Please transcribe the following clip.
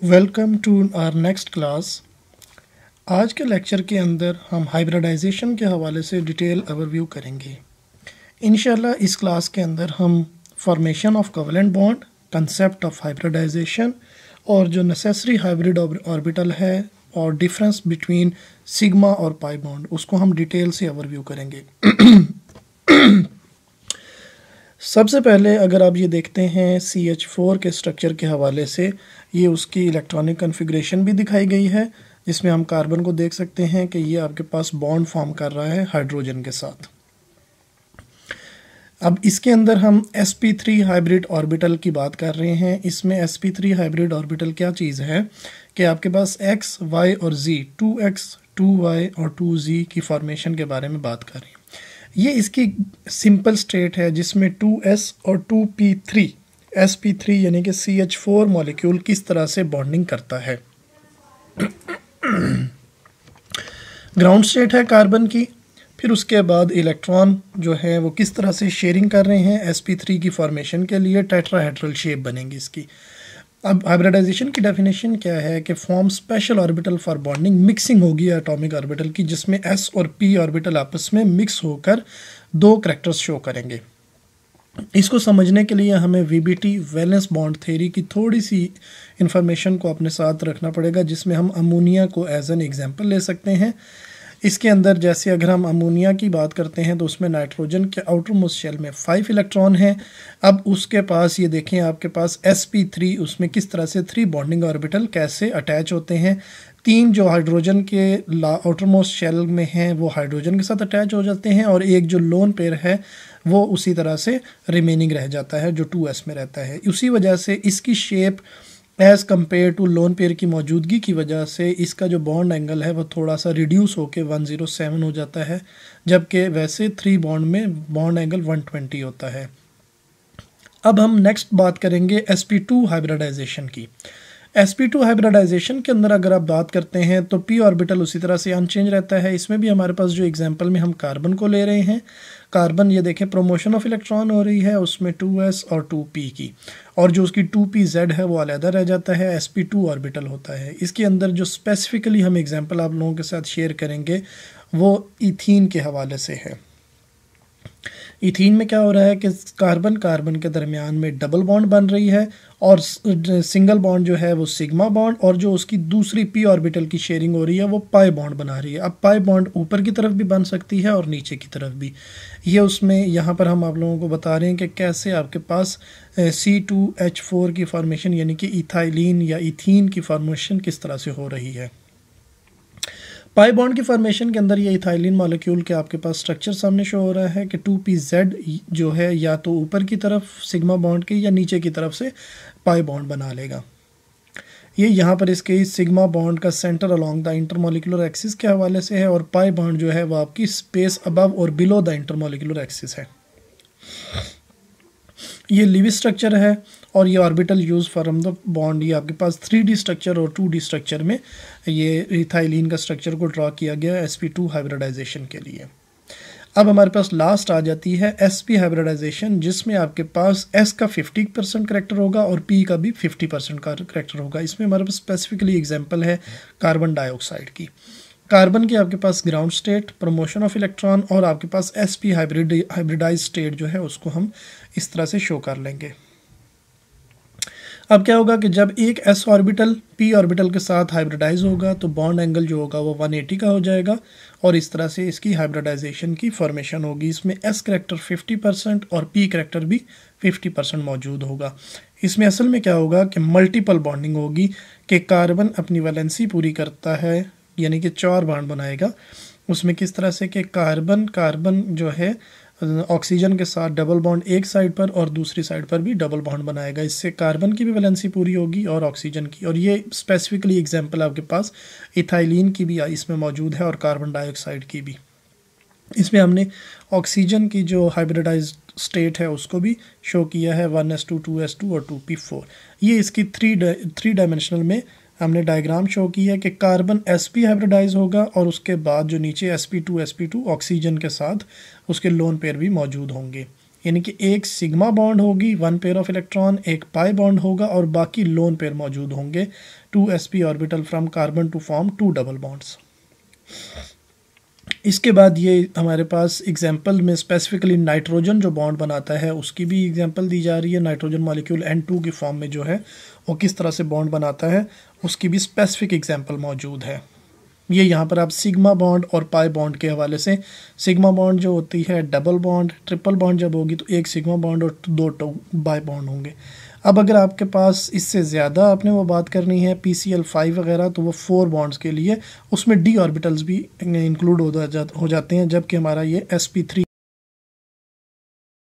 Welcome to our next class. आज के lecture के अंदर हम हाइब्रिडाइजेशन के हवाले से डिटेल ओवरव्यू करेंगे। इंशाल्लाह इस क्लास के अंदर हम formation of covalent bond, concept of hybridisation और जो नेसेसरी हाइब्रिड ऑर्बिटल है और डिफरेंस बिटवीन सिग्मा और पाई बॉन्ड उसको हम डिटेल से ओवरव्यू करेंगे। सबसे पहले अगर आप ये देखते हैं CH4 के स्ट्रक्चर के हवाले से, ये उसकी इलेक्ट्रॉनिक कॉन्फ़िगरेशन भी दिखाई गई है, जिसमें हम कार्बन को देख सकते हैं कि ये आपके पास बॉन्ड फॉर्म कर रहा है हाइड्रोजन के साथ। अब इसके अंदर हम sp3 हाइब्रिड ऑर्बिटल की बात कर रहे हैं। इसमें sp3 हाइब्रिड ऑर्बिटल क्या चीज़ है कि आपके पास x, y और z, 2x, 2y और 2z की फॉर्मेशन के बारे में बात कर रहे हैं। ये इसकी सिंपल स्टेट है जिसमें 2s और 2p3 sp3 यानी कि CH4 मॉलिक्यूल किस तरह से बॉन्डिंग करता है। ग्राउंड स्टेट है कार्बन की, फिर उसके बाद इलेक्ट्रॉन जो है वो किस तरह से शेयरिंग कर रहे हैं sp3 की फॉर्मेशन के लिए, टेट्राहेड्रल शेप बनेगी इसकी। अब हाइब्रिडाइजेशन की डेफिनेशन क्या है कि form special orbital for bonding, mixing होगी एटॉमिक ऑर्बिटल की जिसमें s और p ऑर्बिटल आपस में मिक्स होकर दो करैक्टर्स शो करेंगे। इसको समझने के लिए हमें VBT वैलेंस बॉन्ड थ्योरी की थोड़ी सी इंफॉर्मेशन को अपने साथ रखना पड़ेगा, जिसमें हम अमोनिया को एज एन एग्जांपल ले सकते हैं। इसके अंदर जैसे अगर हम अमोनिया की बात करते हैं तो उसमें नाइट्रोजन के आउटर मोस्ट शेल में 5 इलेक्ट्रॉन हैं। अब उसके पास ये देखें आपके पास sp3, उसमें किस तरह से 3 बॉन्डिंग ऑर्बिटल कैसे अटैच होते हैं। 3 जो हाइड्रोजन के आउटर मोस्ट शेल में हैं वो हाइड्रोजन के साथ अटैच हो जाते हैं और एक जो लोन पेयर है वो उसी तरह से रिमेनिंग रह जाता है जो 2s में रहता है। उसी वजह से इसकी shape as compare to lone pair की मौजूदगी की वजह से इसका जो बॉन्ड एंगल है वो थोड़ा सा रिड्यूस होकर 107 हो जाता है, जबकि वैसे 3 बॉन्ड में बॉन्ड एंगल 120 होता है। अब हम नेक्स्ट बात करेंगे sp2 हाइब्रिडाइजेशन की। sp2 हाइब्रिडाइजेशन के अंदर अगर आप बात करते हैं तो p ऑर्बिटल उसी तरह से अनचेंज रहता है। इसमें भी हमारे पास जो एग्जांपल में हम कार्बन को ले रहे हैं, कार्बन ये देखें प्रोमोशन ऑफ इलेक्ट्रॉन हो रही है उसमें 2s और 2p की, और जो उसकी 2pz है वो अलहदा रह जाता है, sp2 ऑर्बिटल होता है। इसके अंदर जो स्पेसिफिकली हम एग्जांपल आप लोगों के साथ शेयर करेंगे वो इथीन के हवाले से है। इथीन में क्या हो रहा है कि कार्बन कार्बन के दरमियान में डबल बॉन्ड बन रही है और सिंगल बॉन्ड जो है वो सिग्मा बॉन्ड, और जो उसकी दूसरी p ऑर्बिटल की शेयरिंग हो रही है वो पाई बॉन्ड बना रही है। अब पाई बॉन्ड ऊपर की तरफ भी बन सकती है और नीचे की तरफ भी। ये उसमें यहाँ पर हम आप लोगों को बता रहे हैं कि कैसे आपके पास C2H4 की फॉर्मेशन यानी कि इथाइलिन या इथीन की फॉर्मेशन किस तरह से हो रही है। पाई बॉन्ड की फॉर्मेशन के अंदर ये इथाइलिन मॉलिक्यूल के आपके पास स्ट्रक्चर सामने शो हो रहा है कि 2pz जो है या तो ऊपर की तरफ सिग्मा बॉन्ड के या नीचे की तरफ से पाई बॉन्ड बना लेगा। ये यहाँ पर इसके सिग्मा बॉन्ड का centre along the intermolecular axis के हवाले से है और पाई बॉन्ड जो है वो आपकी स्पेस अबव और बिलो द इंटरमॉलिक्यूलर एक्सिस है। ये लिविस स्ट्रक्चर है और ये orbital use from the bond. ये आपके पास 3D स्ट्रक्चर और 2D स्ट्रक्चर में ये इथाइलिन का स्ट्रक्चर को ड्रॉ किया गया sp2 हाइब्रिडाइजेशन के लिए। अब हमारे पास लास्ट आ जाती है sp हाइब्रिडाइजेशन, जिसमें आपके पास s का 50% करेक्टर होगा और p का भी 50% का करेक्टर होगा। इसमें हमारे पास स्पेसिफिकली एग्जांपल है कार्बन डाइऑक्साइड की। कार्बन की आपके पास ground state, promotion of electron और आपके पास sp हाइब्रिडाइज स्टेट जो है उसको हम इस तरह से शो कर लेंगे। अब क्या होगा कि जब एक s ऑर्बिटल p ऑर्बिटल के साथ हाइब्रिडाइज होगा तो बॉन्ड एंगल जो होगा वो 180 का हो जाएगा और इस तरह से इसकी हाइब्रिडाइजेशन की फॉर्मेशन होगी। इसमें s करेक्टर 50% और p करेक्टर भी 50% मौजूद होगा। इसमें असल में क्या होगा कि मल्टीपल बॉन्डिंग होगी कि कार्बन अपनी वैलेंसी पूरी करता है यानी कि 4 बॉन्ड बनाएगा। उसमें किस तरह से कि कार्बन कार्बन जो है ऑक्सीजन के साथ डबल बॉन्ड एक साइड पर और दूसरी साइड पर भी डबल बॉन्ड बनाएगा। इससे कार्बन की भी वैलेंसी पूरी होगी और ऑक्सीजन की, और ये स्पेसिफिकली एग्जांपल आपके पास इथाइलिन की भी इसमें मौजूद है और कार्बन डाइऑक्साइड की भी। इसमें हमने ऑक्सीजन की जो हाइब्रिडाइज्ड स्टेट है उसको भी शो किया है 1s2, 2s2 और 2p4। ये इसकी थ्री डायमेंशनल में हमने डायग्राम शो की है कि कार्बन sp हाइब्रिडाइज होगा और उसके बाद जो नीचे sp2 ऑक्सीजन के साथ उसके लोन पेयर भी मौजूद होंगे। यानी कि एक सिग्मा बॉन्ड होगी, 1 पेयर ऑफ इलेक्ट्रॉन, एक पाई बॉन्ड होगा और बाकी लोन पेयर मौजूद होंगे 2sp orbital from carbon to form 2 double bonds. इसके बाद ये हमारे पास एग्जांपल में स्पेसिफिकली नाइट्रोजन जो बॉन्ड बनाता है उसकी भी एग्जांपल दी जा रही है। नाइट्रोजन मॉलिक्यूल N2 की फॉर्म में जो है वो किस तरह से बॉन्ड बनाता है उसकी भी स्पेसिफिक एग्जांपल मौजूद है। ये यहाँ पर आप सिग्मा बॉन्ड और पाई बॉन्ड के हवाले से, सिग्मा बॉन्ड जो होती है डबल बॉन्ड, ट्रिपल बॉन्ड जब होगी तो एक सिग्मा बॉन्ड और 2 बाई बॉन्ड होंगे। अब अगर आपके पास इससे ज़्यादा आपने वो बात करनी है PCl5 वगैरह, तो वो 4 बॉन्ड्स के लिए उसमें d ऑर्बिटल्स भी इंक्लूड हो जाते हैं, जबकि हमारा ये sp3